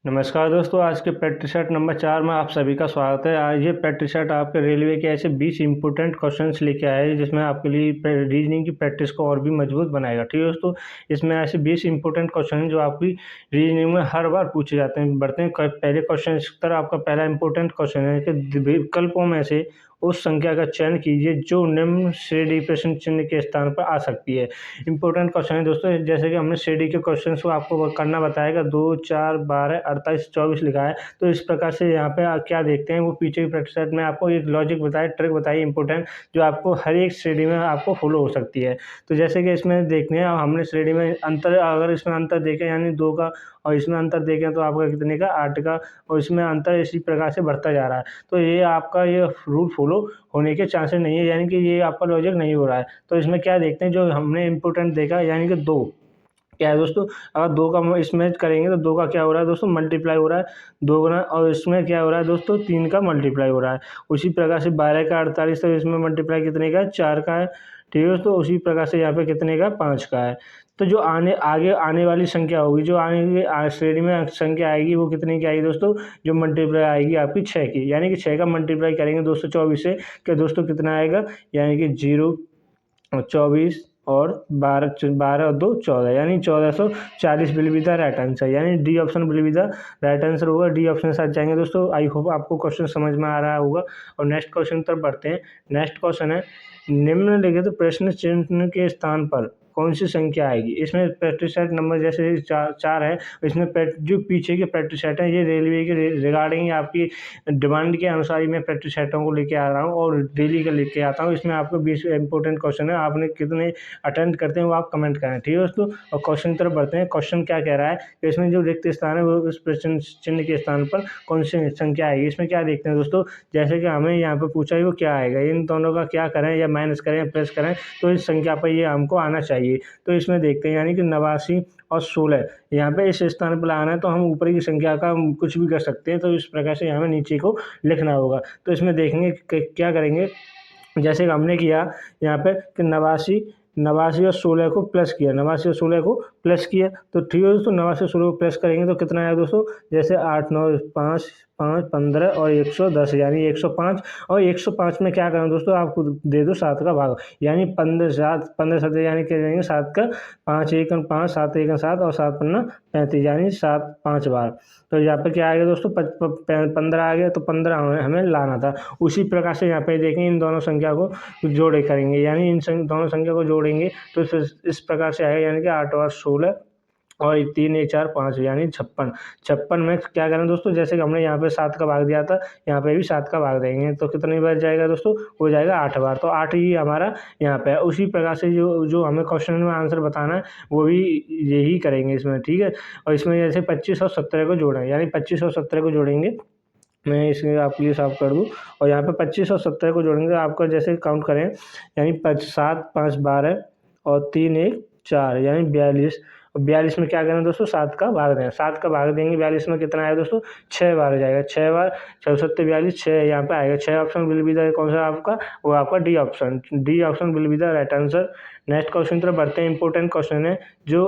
नमस्कार दोस्तों, आज के पेट शर्ट नंबर 4 में आप सभी का स्वागत है। आज ये पेट शर्ट आपके रेलवे के ऐसे 20 इंपॉर्टेंट क्वेश्चंस लेके आए हैं जिसमें आपके लिए रीजनिंग की प्रैक्टिस को और भी मजबूत बनाएगा। ठीक है दोस्तों, इसमें ऐसे 20 इंपॉर्टेंट क्वेश्चन हैं जो आपकी रीजनिंग में हर बार पूछे जाते हैं। बढ़ते हैं पहले क्वेश्चन की तरफ। आपका पहला इंपॉर्टेंट क्वेश्चन है कि विकल्पों में से उस संख्या का चयन कीजिए जो निम्न श्रेणी प्रश्न चिन्ह के स्थान पर आ सकती है। इंपॉर्टेंट क्वेश्चन है दोस्तों, जैसे कि हमने श्रेणी के क्वेश्चन को आपको करना बताएगा। 2, 4, 12, 48, 24 लिखा है। तो इस प्रकार से यहाँ पे आप क्या देखते हैं, वो पीछे की प्रैक्टिस सेट में आपको एक लॉजिक बताए, ट्रिक बताई इंपॉर्टेंट, जो आपको हर एक श्रेणी में आपको फॉलो हो सकती है। तो जैसे कि इसमें देखते हैं, हमने श्रेणी में अंतर, अगर इसमें अंतर देखें यानी 2 का, और इसमें अंतर देखें तो आपका कितने का, 8 का, और इसमें अंतर इसी प्रकार से बढ़ता जा रहा है। तो ये आपका ये रूल फॉलो होने के चांसेस नहीं है, यानी कि ये आपका लॉजिक नहीं हो रहा है। तो इसमें क्या देखते हैं, जो हमने इंपॉर्टेंट देखा यानी कि 2 क्या है दोस्तों, अगर 2 का हम इसमें करेंगे तो 2 का क्या हो रहा है दोस्तों, मल्टीप्लाई हो रहा है 2 गुना, और इसमें क्या हो रहा है दोस्तों, 3 का मल्टीप्लाई हो रहा है। उसी प्रकार से 12 का 48, तो इसमें मल्टीप्लाई कितने का है, 4 का है। ठीक है दोस्तों, उसी प्रकार से यहाँ पे कितने का, 5 का है। तो जो आगे आने वाली संख्या होगी, जो आने श्रेणी में संख्या आएगी, वो कितने की आएगी दोस्तों, जो मल्टीप्लाई आएगी आपकी 6 की, यानी कि 6 का मल्टीप्लाई करेंगे 224 से, कि दोस्तों कितना आएगा, यानी कि 0 और 24 और 12 और 2 14, यानी 1440 will be the right answer, यानी D option will be the right answer होगा। डी ऑप्शन के साथ जाएंगे दोस्तों। आई होप आपको क्वेश्चन समझ में आ रहा होगा। और नेक्स्ट क्वेश्चन तरफ बढ़ते हैं। नेक्स्ट क्वेश्चन है, निम्नलिखित प्रश्न चिन्ह के स्थान पर कौन सी संख्या आएगी। इसमें प्रैक्टिस सेट नंबर जैसे 4 है, इसमें जो पीछे के प्रैक्टिस सेट है, ये रेलवे के रिगार्डिंग आपकी डिमांड के अनुसार ही मैं प्रैक्टिस सेटों को लेके आ रहा हूँ और डेली का लेके आता हूँ। इसमें आपको 20 इंपॉर्टेंट क्वेश्चन है, आपने कितने अटेंड करते हैं वो आप कमेंट करें। ठीक है दोस्तों, और क्वेश्चन तरफ बढ़ते हैं। क्वेश्चन क्या कह रहा है कि इसमें जो रिक्त स्थान है वो उस प्रश्न चिन्ह के स्थान पर कौन सी संख्या आएगी। इसमें क्या देखते हैं दोस्तों, जैसे कि हमें यहाँ पे पूछा है वो क्या आएगा, इन दोनों का क्या करें, या माइनस करें या प्लस करें, तो इस संख्या पर ये हमको आना चाहिए। तो इसमें देखते हैं, यानी कि 89 और 16 यहाँ पे इस स्थान पर लाना है, तो हम ऊपर की संख्या का कुछ भी कर सकते हैं। तो इस प्रकार से हमें नीचे को लिखना होगा। तो इसमें देखेंगे क्या करेंगे, जैसे कि हमने किया यहाँ पे कि 89 और 16 को प्लस किया, 89 और 16 को प्लस किया। तो ठीक है दोस्तों, 89 और 16 को प्लस करेंगे तो कितना आया दोस्तों, जैसे 8, 9, 5, 5, 15 और 110, यानी 105। और 105 में क्या करें दोस्तों, आपको दे दो 7 का भाग, यानी 15 7 यानी क्या करेंगे 7 का 5 1 5, 7 1 7 और 7 5 35, यानी 7 5 बार। तो यहाँ पे क्या आएगा दोस्तों, 15 आ गया। तो 15 हमें लाना था। उसी प्रकार से यहाँ पे देखें, इन दोनों संख्या को जोड़े करेंगे, यानी इन दोनों संख्या को जोड़ेंगे तो इस प्रकार से आएगा, यानी कि 8 और 16 और 3 1 4 5, यानी 56। 56 में क्या करें दोस्तों, जैसे कि हमने यहाँ पे 7 का भाग दिया था, यहाँ पे भी 7 का भाग देंगे तो कितनी बार जाएगा दोस्तों, हो जाएगा 8 बार। तो 8 ही हमारा यहाँ पे है। उसी प्रकार से जो जो हमें क्वेश्चन में आंसर बताना है वो भी यही करेंगे इसमें। ठीक है, और इसमें जैसे 25 और 17 को जोड़ें, यानी 25 और 17 को जोड़ेंगे। मैं इसमें आपके लिए साफ कर दूँ, और यहाँ पे 25 और 17 को जोड़ेंगे, आपका जैसे काउंट करें, यानी 7 5 12 और 3 1 4, यानी 42। और 42 में क्या करें दोस्तों, 7 का भाग दें, 7 का भाग देंगे 42 में, कितना आया दोस्तों, 6 बार हो जाएगा। 6 बार 6 7 42, 6 यहाँ पे आएगा। 6 ऑप्शन विल बी द कौन सा आपका, वो आपका D option. D option will be the right answer. Next question तरफ बढ़ते हैं। इंपॉर्टेंट क्वेश्चन है जो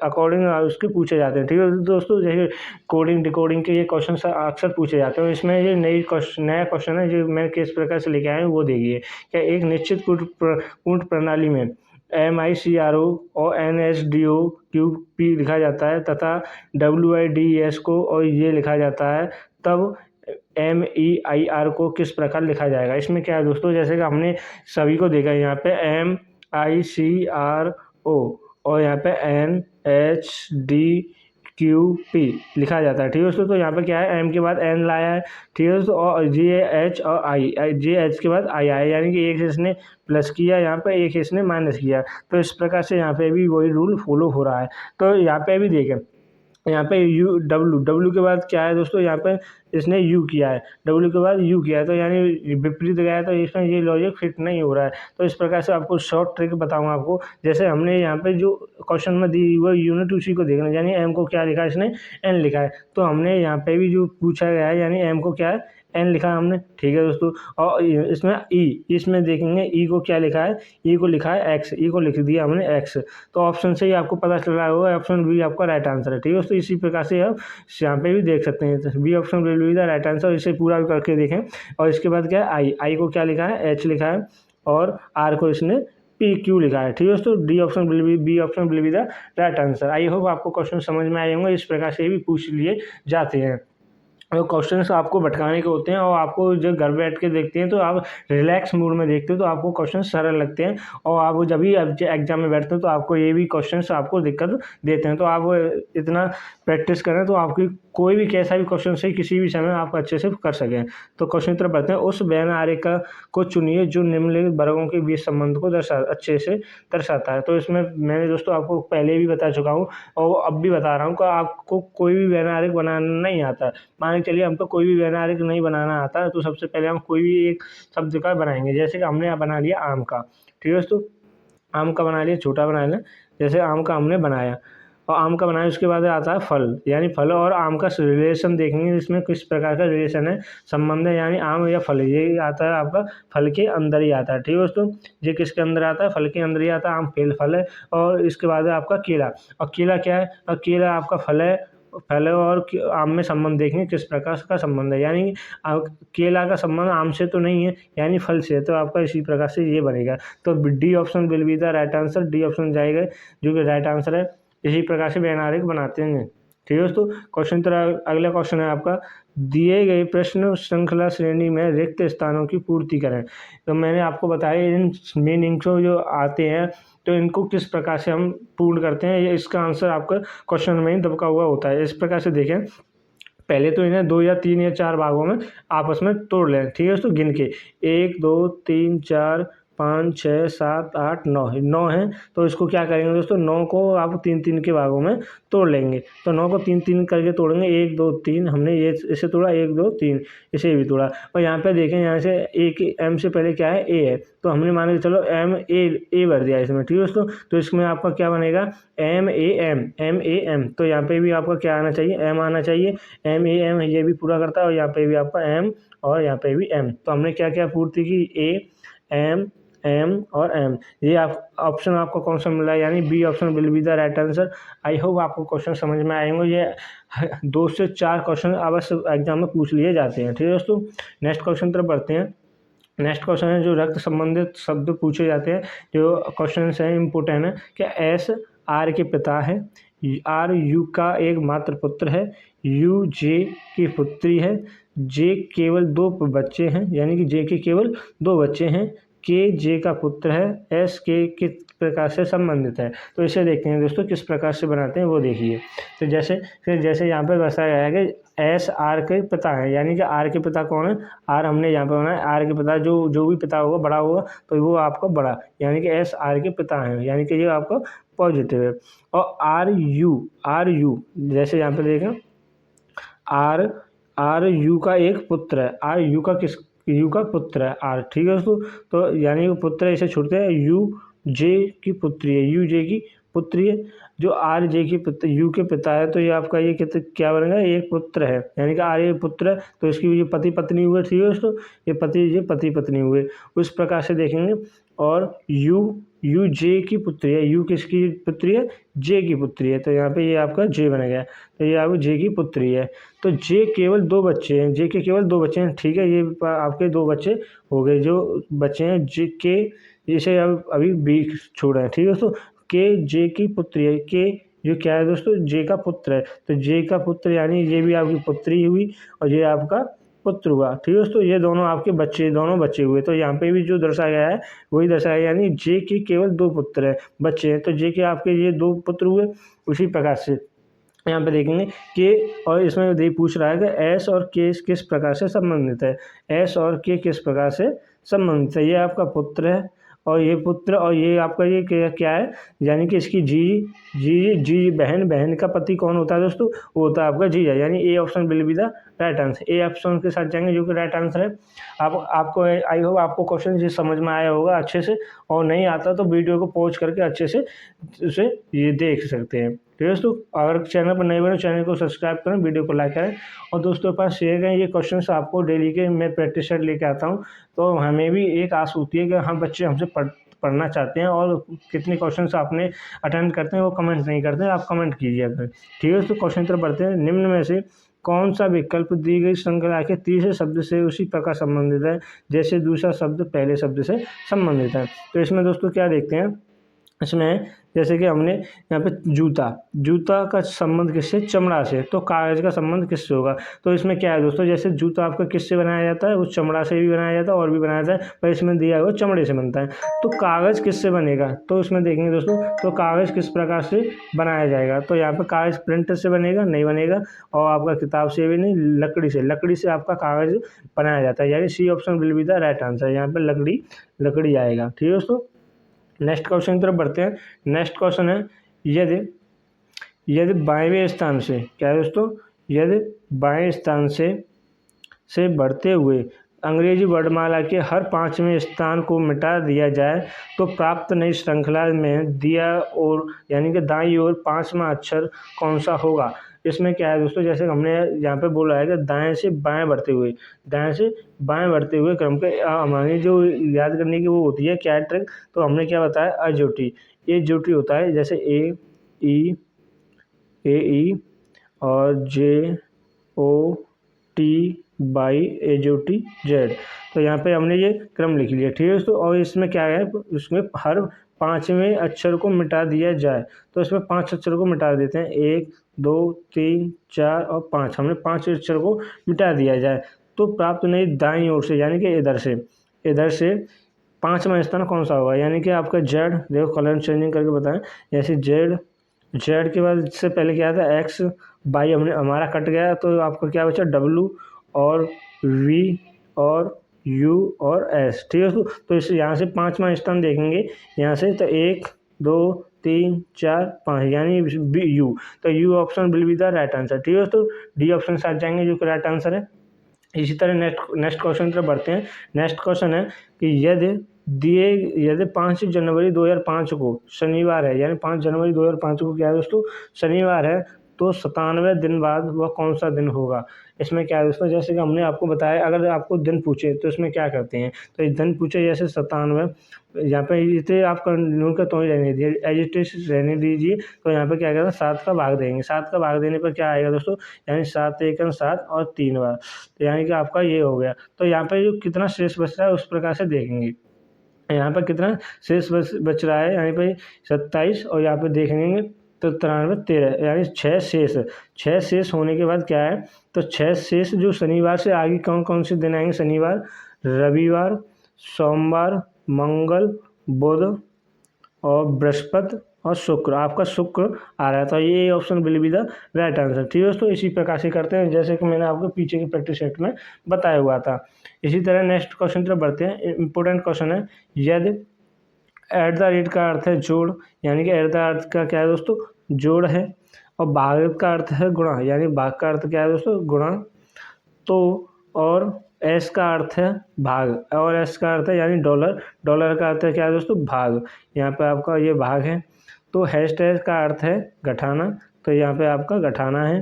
अकॉर्डिंग उसके पूछे जाते हैं। ठीक है दोस्तों, जैसे कोडिंग डिकोडिंग के ये क्वेश्चन अक्सर पूछे जाते हैं। इसमें ये नया क्वेश्चन है जो मैं किस प्रकार से लेके आया हूँ वो देखिए। क्या एक निश्चित कूट प्रणाली में MICRO और NSDO QP लिखा जाता है तथा WIDES को और ये लिखा जाता है, तब MEIR को किस प्रकार लिखा जाएगा। इसमें क्या है दोस्तों, जैसे कि हमने सभी को देखा है, यहाँ पे MICRO और यहाँ पे NHDQP लिखा जाता है। ठीक है दोस्तों, तो यहाँ पे क्या है, M के बाद N लाया है। ठीक है दोस्तों, और JH और JH के बाद I आया, यानी कि एक इसने प्लस किया, यहाँ पे एक इसने माइनस किया। तो इस प्रकार से यहाँ पे भी वही रूल फॉलो हो रहा है। तो यहाँ पे भी देखें, यहाँ पे डब्ल्यू के बाद क्या है दोस्तों, यहाँ पे इसने यू किया है, डब्ल्यू के बाद यू किया है, तो यानी विपरीत गया है। तो इसमें ये लॉजिक फिट नहीं हो रहा है। तो इस प्रकार से आपको शॉर्ट ट्रिक बताऊंगा आपको। जैसे हमने यहाँ पे जो क्वेश्चन में दी वो यूनिट उसी को देखना, यानी एम को क्या लिखा है इसने, एन लिखा है। तो हमने यहाँ पे भी जो पूछा गया है, यानी एम को क्या है, एन लिखा है हमने, ठीक है दोस्तों। और इसमें इसमें देखेंगे ई को क्या लिखा है, ई को लिखा है एक्स, ई को लिख दिया हमने एक्स। तो ऑप्शन से ही आपको पता चल रहा होगा ऑप्शन बी आपका राइट आंसर है, ठीक है दोस्तों। इसी प्रकार से आप यहाँ पे भी देख सकते हैं, B option will be the right answer. इसे पूरा भी करके देखें। और इसके बाद क्या है, आई को क्या लिखा है, एच लिखा है, और आर को इसने पी क्यू लिखा है, ठीक है दोस्तों। D option will be, B option will be the right answer. I hope आपको क्वेश्चन समझ में आए होंगे। इस प्रकार से भी पूछ लिए जाते हैं। और क्वेश्चंस आपको भटकाने के होते हैं, और आपको जब घर बैठ के देखते हैं तो आप रिलैक्स मूड में देखते हो तो आपको क्वेश्चन सरल लगते हैं। और आप जब भी एग्जाम में बैठते हो तो आपको ये भी क्वेश्चंस आपको दिक्कत देते हैं। तो आप इतना प्रैक्टिस करें तो आपकी कोई भी कैसा भी क्वेश्चन से किसी भी समय आप अच्छे से कर सकें। तो क्वेश्चन तरफ बढ़ते हैं। उस बयान आरेख को चुनिए जो निम्नलिखित वर्गों के बीच संबंध को अच्छे से दर्शाता है। तो इसमें मैंने दोस्तों आपको पहले भी बता चुका हूँ और अब भी बता रहा हूँ कि आपको कोई भी बयान आरेख बनाना नहीं आता। मान के चलिए हमको कोई भी बयान आरेख नहीं बनाना आता है, तो सबसे पहले हम कोई भी एक शब्द का बनाएंगे। जैसे कि हमने बना लिया आम का, ठीक है दोस्तों, आम का बना लिया, छोटा बना लिया। जैसे आम का हमने बनाया और आम का बनाया, उसके बाद आता है फल, यानी फल और आम का रिलेशन देखेंगे, इसमें किस प्रकार का रिलेशन है, संबंध है, यानी आम या फल, ये आता है आपका फल के अंदर ही आता है, ठीक है दोस्तों। ये किसके अंदर आता है, फल के अंदर ही आता है। आम फल है। और इसके बाद है आपका केला, और केला क्या है, और केला आपका फल है। फल और आम में संबंध देखेंगे किस प्रकार का संबंध है, यानी केला का संबंध आम से तो नहीं है, यानी फल से है। तो आपका इसी प्रकार से ये बनेगा। तो D option will be the right answer, D option जाएगा जो कि राइट आंसर है। इसी प्रकार से बयान आरेख बनाते हैं, ठीक है दोस्तों। क्वेश्चन तरह अगला क्वेश्चन है आपका, दिए गए प्रश्न श्रृंखला श्रेणी में रिक्त स्थानों की पूर्ति करें। तो मैंने आपको बताया इन मेन इंट्रो जो आते हैं तो इनको किस प्रकार से हम पूर्ण करते हैं, ये इसका आंसर आपका क्वेश्चन में ही दबका हुआ होता है। इस प्रकार से देखें, पहले तो इन्हें 2 या 3 या 4 भागों में आपस में तोड़ लें, ठीक है दोस्तों। गिन के 1 2 3 4 5 6 7 8 9 9 है। तो इसको क्या करेंगे दोस्तों, 9 को आप 3 के भागों में तोड़ लेंगे। तो 9 को 3 करके तोड़ेंगे, 1 2 3 हमने ये इसे तोड़ा, 1 2 3 इसे भी तोड़ा। और यहाँ पे देखें, यहाँ से एक एम से पहले क्या है, ए है, तो हमने मान के चलो एम ए भर दिया इसमें, ठीक है दोस्तों। तो इसमें आपका क्या बनेगा, एम ए एम। तो यहाँ पे भी आपका क्या आना चाहिए, एम आना चाहिए। एम ए एम ये भी पूरा करता है, और यहाँ पे भी आपका एम और यहाँ पे भी एम। तो हमने क्या क्या पूर्ति की, ए एम और एम। ये आप ऑप्शन आपको कौन सा मिला है, यानी B option will be the right answer. I hope आपको क्वेश्चन समझ में आए होंगे। ये 2 से 4 क्वेश्चन अवश्य एग्जाम में पूछ लिए जाते हैं, ठीक है दोस्तों। नेक्स्ट क्वेश्चन तरफ बढ़ते हैं। नेक्स्ट क्वेश्चन है जो रक्त संबंधित शब्द पूछे जाते हैं, जो क्वेश्चन है इम्पोर्टेंट है। क्या एस आर के पिता है, आर यू का एक मात्र पुत्र है, यू जे की पुत्री है, जे केवल 2 बच्चे हैं, यानी कि जे के केवल 2 बच्चे हैं, के जे का पुत्र है, एस के किस प्रकार से संबंधित है। तो इसे देखते हैं दोस्तों किस प्रकार से बनाते हैं वो देखिए। तो जैसे यहाँ पर बताया गया है कि एस आर के पिता है, यानी कि आर के पिता कौन है, आर हमने यहाँ पर बनाया, आर के पिता जो भी पिता होगा बड़ा होगा तो वो आपका बड़ा, यानी कि एस आर के पिता है, यानी कि ये आपका पॉजिटिव है। और आर यू जैसे यहाँ पे देखें, आर यू का एक पुत्र है, आर यू का यू का पुत्र है आर, ठीक है दोस्तों। तो यानी कि पुत्र इसे छोड़ते हैं, यू जे की पुत्री है, यू जे की पुत्री है। जो आर जे की पुत्र यू के पिता है, तो ये आपका ये क्या बनेगा, एक पुत्र है, यानी कि आर ये पुत्र है, तो इसकी ये पति पत्नी हुए, ठीक है दोस्तों। ये पति पत्नी हुए, उस प्रकार से देखेंगे। और यू जे की पुत्री है, यू किसकी पुत्री है, जे की पुत्री है, तो यहाँ पे ये आपका जे बन गया, तो ये आपको जे की पुत्री है। तो जे केवल 2 बच्चे हैं, जे के केवल 2 बच्चे हैं, ठीक है। ये आपके 2 बच्चे हो गए, जो बच्चे हैं जे के, इसे अभी बी छोड़ा है, ठीक है दोस्तों। के जे की पुत्री है, के जो क्या है दोस्तों, जे का पुत्र है, तो जे का पुत्र यानी ये भी आपकी पुत्री हुई और ये आपका पुत्र हुआ, ठीक है दोस्तों। ये दोनों आपके दोनों बच्चे हुए। तो यहाँ पे भी जो दर्शाया गया है वही दर्शाया, यानी जे के केवल 2 पुत्र हैं, बच्चे हैं, तो जे के आपके ये 2 पुत्र हुए। उसी प्रकार से यहाँ पे देखेंगे के, और इसमें ये पूछ रहा है कि एस और के किस प्रकार से संबंधित है, एस और के किस प्रकार से संबंधित है। ये आपका पुत्र है और ये पुत्र, और ये आपका ये क्या है, यानी कि इसकी जी बहन का पति कौन होता है दोस्तों, वो होता है आपका जीजा, यानी A option will be the right answer. A option के साथ जाएंगे जो कि राइट आंसर है। आपको आई होप आपको क्वेश्चन ये समझ में आया होगा अच्छे से, और नहीं आता तो वीडियो को पॉज करके अच्छे से उसे ये देख सकते हैं। ठीक है दोस्तों, अगर चैनल पर नए बने चैनल को सब्सक्राइब करें, वीडियो को लाइक करें और दोस्तों के पास शेयर करें। ये क्वेश्चन आपको डेली के मैं प्रैक्टिस सेट लेके आता हूँ, तो हमें भी एक आस होती है कि हम बच्चे हमसे पढ़ना चाहते हैं और कितने क्वेश्चंस आपने अटेंड करते हैं वो कमेंट नहीं करते हैं, आप कमेंट कीजिए अगर। ठीक है दोस्तों, क्वेश्चन तरफ बढ़ते हैं। निम्न में से कौन सा विकल्प दी गई श्रृंखला के तीसरे शब्द से उसी प्रकार संबंधित है जैसे दूसरा शब्द पहले शब्द से संबंधित है? तो इसमें दोस्तों क्या देखते हैं, इसमें जैसे कि हमने यहाँ पे जूता का संबंध किससे? चमड़ा से। तो कागज़ का संबंध किससे होगा? तो इसमें क्या है दोस्तों, जैसे जूता आपका किससे बनाया जाता है? वो चमड़ा से भी बनाया जाता है और भी बनाया जाता है, पर इसमें दिया हुआ चमड़े से बनता है। तो कागज़ किससे बनेगा? तो इसमें देखेंगे दोस्तों, तो कागज़ किस प्रकार से बनाया जाएगा? तो यहाँ पर कागज़ प्रिंटर से बनेगा? नहीं बनेगा। और आपका किताब से भी नहीं, लकड़ी से आपका कागज़ बनाया जाता है, यानी C option will be the right answer. यहाँ पर लकड़ी आएगा। ठीक है दोस्तों, नेक्स्ट क्वेश्चन की तरफ बढ़ते हैं। नेक्स्ट क्वेश्चन है, यदि यदि बाएं स्थान से, क्या है दोस्तों, यदि बाएं स्थान से बढ़ते हुए अंग्रेजी वर्णमाला के हर 5वें स्थान को मिटा दिया जाए तो प्राप्त नई श्रृंखला में दिया और यानी कि दाईं ओर 5वां अक्षर कौन सा होगा? इसमें क्या है दोस्तों, जैसे हमने यहाँ पे बोला है कि दाएं से बाएं बढ़ते हुए क्रम के हमारी जो याद करने की वो होती है क्या ट्रिक, तो हमने क्या बताया, अजोटी। ये जोटी होता है, जैसे ए ई और JOTY AJOT Z। तो यहाँ पे हमने ये क्रम लिख लिया। ठीक है दोस्तों, और इसमें क्या है, इसमें हर 5वें अक्षर को मिटा दिया जाए, तो इसमें 5 अक्षर को मिटा देते हैं, 1 2 3 4 और 5। हमने 5 अक्षर को मिटा दिया जाए तो प्राप्त नई दाईं ओर से, यानी कि इधर से 5वां स्थान कौन सा होगा? यानी कि आपका जेड, देखो कलर चेंजिंग करके बताएं, जैसे जेड के बाद से पहले क्या था, एक्स, वाई हमने हमारा कट गया, तो आपका क्या बचा, W और V और U और S। ठीक है तो इस यहाँ से 5वां स्थान देखेंगे, यहाँ से तो 1 2 3 4 5, यानी U, तो U option will be the right answer. ठीक है दोस्तों, डी ऑप्शन साथ जाएंगे जो कि राइट आंसर है। इसी तरह नेक्स्ट क्वेश्चन तरफ बढ़ते हैं। नेक्स्ट क्वेश्चन है कि यदि 5 जनवरी 2005 को शनिवार है, यानी 5 जनवरी 2005 को क्या है दोस्तों, शनिवार है, तो 97 दिन बाद वह कौन सा दिन होगा? इसमें क्या है दोस्तों, जैसे कि हमने आपको बताया, अगर आपको दिन पूछे तो इसमें क्या करते हैं, तो दिन पूछे जैसे 97, यहाँ पे इसे आप कंटिन्यू का तो ही रहने दीजिए, एज इट इज रहने दीजिए। तो यहाँ पे क्या करें, 7 का भाग देंगे। 7 का भाग देने पर क्या आएगा दोस्तों, यानी 7 एकम 7 और 3 बार, तो यानी कि आपका ये हो गया। तो यहाँ पे जो कितना शेष बच रहा है उस प्रकार से देखेंगे, यहाँ पर कितना शेष बच रहा है, यहाँ पे 27 और यहाँ पे देखेंगे तो 93 13, यानी 6 शेष होने के बाद क्या है, तो 6 शेष जो शनिवार से आगे कौन कौन से दिन आएंगे, शनिवार, रविवार, सोमवार, मंगल, बुध और बृहस्पति और शुक्र। आपका शुक्र आ रहा है, तो ये option will be the right answer. ठीक है दोस्तों, इसी प्रकार से करते हैं जैसे कि मैंने आपको पीछे की प्रैक्टिस सेट में बताया हुआ था। इसी तरह नेक्स्ट क्वेश्चन तरफ बढ़ते हैं। इंपॉर्टेंट क्वेश्चन है, यदि एट द रेट का अर्थ है जोड़, यानी कि एट द अर्थ का क्या है दोस्तों, जोड़ है, और भाग का अर्थ है गुणा, यानी भाग का अर्थ क्या है दोस्तों, गुणा। तो और एस का अर्थ है भाग, और एस का अर्थ है यानी डॉलर का अर्थ है क्या है दोस्तों, भाग। यहाँ पे आपका ये भाग है। तो हैशटैग का अर्थ है घटाना, तो यहाँ पे आपका घटाना है।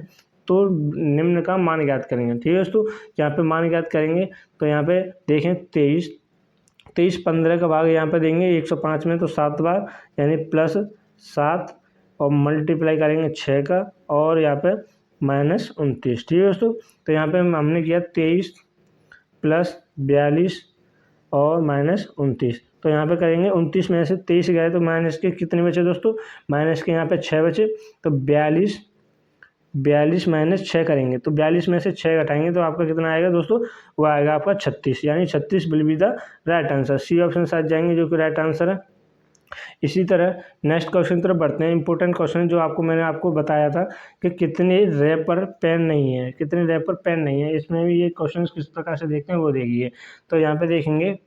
तो निम्न का मान ज्ञात करेंगे। ठीक है दोस्तों, यहाँ पे मान ज्ञात करेंगे, तो यहाँ पे देखें 23 15 का भाग यहाँ पे देंगे 105 में, तो 7 बार, यानी +7 और मल्टीप्लाई करेंगे 6 का, और यहाँ पे -29। ठीक है दोस्तों, तो यहाँ पे हमने किया 23 + 42 और -29, तो यहाँ पे करेंगे 29 में से 23 गए तो माइनस के कितने बचे दोस्तों, माइनस के यहाँ पे 6 बचे, तो 42 -6 करेंगे, तो 42 में से 6 घटाएंगे तो आपका कितना आएगा दोस्तों, वो आएगा आपका 36, यानी 36 will be the right answer. C option साथ जाएंगे जो कि राइट आंसर है। इसी तरह नेक्स्ट क्वेश्चन तरफ बढ़ते हैं। इंपॉर्टेंट क्वेश्चन जो मैंने आपको बताया था कि कितने रैपर पेन नहीं है, इसमें भी ये क्वेश्चन किस प्रकार से देखते हैं वो देखिए। तो यहाँ पे देखेंगे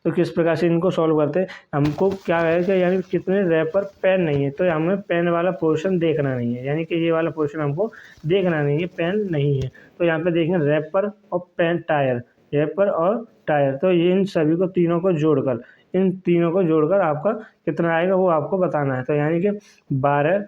तो किस प्रकार से इनको सॉल्व करते हैं। हमको क्या है कि यानी कितने रैपर पेन नहीं है, तो हमें पेन वाला पोर्शन देखना नहीं है, यानी कि ये वाला पोर्शन हमको देखना नहीं है, पेन नहीं है। तो यहाँ पे देखेंगे रैपर और पेन टायर, रैपर और टायर, तो ये इन सभी को तीनों को जोड़कर आपका कितना आएगा वो आपको बताना है। तो यानी कि 12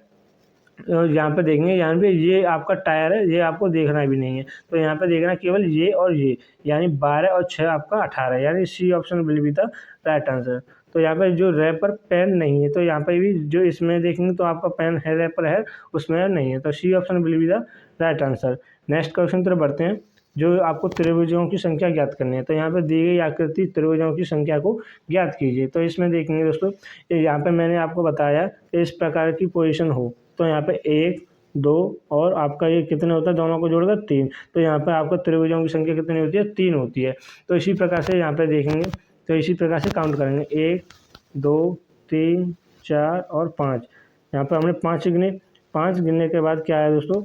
यहाँ पे देखेंगे, यहाँ पे ये आपका टायर है, ये आपको देखना भी नहीं है, तो यहाँ पे देखना केवल ये और ये, यानी 12 और 6 आपका 18, यानी C option will be the right answer. तो यहाँ पे जो रैपर पेन नहीं है, तो यहाँ पे भी जो इसमें देखेंगे तो आपका पेन है, रैपर है, उसमें नहीं है, तो C option will be the right answer. Next question तरफ बढ़ते हैं, जो आपको त्रिभुजों की संख्या ज्ञात करनी है। तो यहाँ पे दी गई आकृति त्रिभुजों की संख्या को ज्ञात कीजिए। तो इसमें देखेंगे दोस्तों, यहाँ पे मैंने आपको बताया कि इस प्रकार की पोजीशन हो, तो यहाँ पे 1, 2 और आपका ये कितने होता है, दोनों को जोड़कर 3। तो यहाँ पे आपका त्रिभुजों की संख्या कितनी होती है, 3 होती है। तो इसी प्रकार से यहाँ पे देखेंगे, तो इसी प्रकार से काउंट करेंगे, 1, 2, 3, 4 और 5। यहाँ पर हमने 5 गिने, 5 गिनने के बाद क्या है दोस्तों,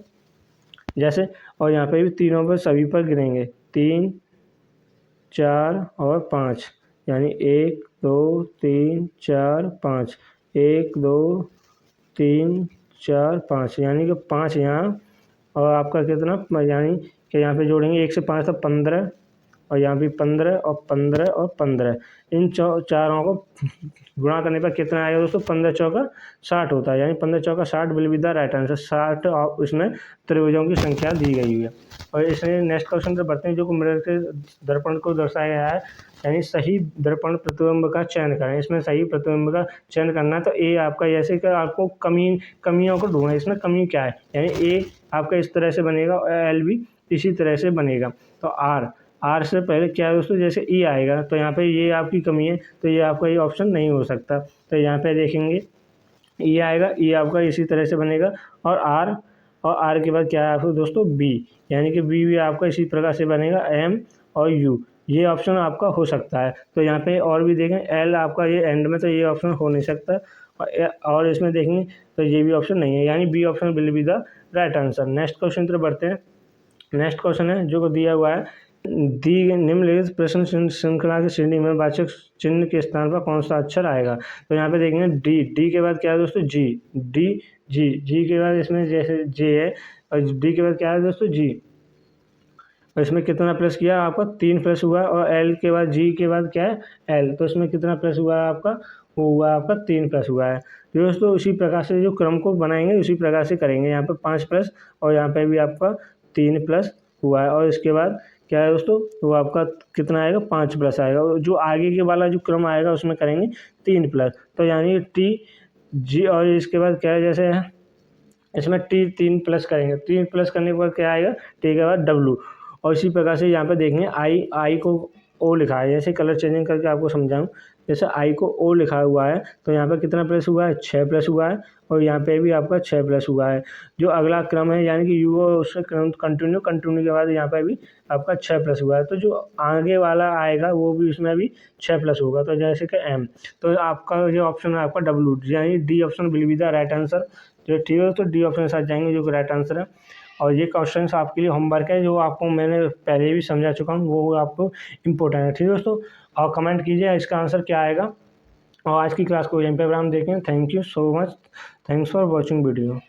जैसे, और यहाँ पे भी तीनों पर सभी पर गिनेंगे, 3, 4 और 5, यानी 1, 2, 3, 4, 5, 1, 2, 3, 4, 5, यानी कि 5 यहाँ, और आपका कितना, यानी कि यहाँ पे जोड़ेंगे 1 से 5 तक 15, और यहाँ भी 15 और 15 और 15, इन चारों को गुणा करने पर कितना आएगा दोस्तों, 15 चौका 60 होता है, यानी 15 चौका 60 will be the right answer. 60 और इसमें त्रिभुजों की संख्या दी गई हुई है। और इसमें नेक्स्ट क्वेश्चन पर बढ़ते हैं, जो मिरर के दर्पण को दर्शाया गया है, यानी सही दर्पण प्रतिबिंब का चयन करें। इसमें सही प्रतिबिंब का चयन करना है, तो ए आपका, जैसे कि आपको कमियों को ढूंढना है, इसमें कमी क्या है, यानी ए आपका इस तरह से बनेगा और एल भी इसी तरह से बनेगा। तो आर से पहले क्या है दोस्तों, जैसे ई आएगा, तो यहाँ पे ये आपकी कमी है, तो ये आपका ये ऑप्शन नहीं हो सकता। तो यहाँ पे देखेंगे ई आएगा, ई आपका इसी तरह से बनेगा, और आर के बाद क्या है आपको दोस्तों, बी, यानी कि बी भी आपका इसी प्रकार से बनेगा, एम और यू, ये ऑप्शन आपका हो सकता है। तो यहाँ पे और भी देखें, एल आपका ये एंड में, तो ये ऑप्शन हो नहीं सकता, और इसमें देखेंगे तो ये भी ऑप्शन नहीं है, यानी B option will be the right answer. Next question तरफ बढ़ते हैं। नेक्स्ट क्वेश्चन है जो दिया हुआ है, दी निम्नलिखित प्रश्न श्रृंखला की श्रेणी में वाचक चिन्ह के स्थान पर कौन सा अक्षर आएगा। तो यहाँ पे देखेंगे डी के बाद क्या है दोस्तों, जी के बाद इसमें जैसे जे है, और डी के बाद क्या है दोस्तों, जी, और इसमें कितना प्लस किया आपका, 3 प्लस हुआ, और एल के बाद जी के बाद क्या है, एल, तो इसमें कितना प्लस हुआ है आपका, वो हुआ आपका 3 प्लस हुआ है। तो दोस्तों उसी प्रकार से जो क्रम को बनाएंगे उसी प्रकार से करेंगे। यहाँ पर 5 प्लस, और यहाँ पे भी आपका 3 प्लस हुआ है, और इसके बाद क्या है दोस्तों, वो आपका कितना आएगा, 5 प्लस आएगा, और जो आगे के वाला जो क्रम आएगा उसमें करेंगे 3 प्लस। तो यानी टी, जी, और इसके बाद क्या है, जैसे है इसमें टी 3 प्लस करेंगे, 3 प्लस करने के बाद क्या आएगा, टी के बाद डब्लू, और इसी प्रकार से यहाँ पे देखेंगे आई को ओ लिखा है, जैसे कलर चेंजिंग करके आपको समझाऊं, जैसे आई को ओ लिखा हुआ है, तो यहाँ पे कितना प्लस हुआ है, 6 प्लस हुआ है, और यहाँ पे भी आपका 6 प्लस हुआ है। जो अगला क्रम है, यानी कि यू उससे कंटिन्यू के बाद यहाँ पे भी आपका 6 प्लस हुआ है, तो जो आगे वाला आएगा वो भी उसमें भी 6 प्लस होगा, तो जैसे कि एम, तो आपका जो ऑप्शन है आपका डब्लू, यानी D option will be the right answer. जो ठीक है, तो डी ऑप्शन के साथ जाएंगे जो राइट आंसर है। और ये क्वेश्चंस आपके लिए होमवर्क है, जो आपको मैंने पहले भी समझा चुका हूँ, वो आपको इम्पोर्टेंट है, ठीक है दोस्तों। और कमेंट कीजिए इसका आंसर क्या आएगा। और आज की क्लास को यहीं पर हम देखें। Thank you so much, thanks for watching video.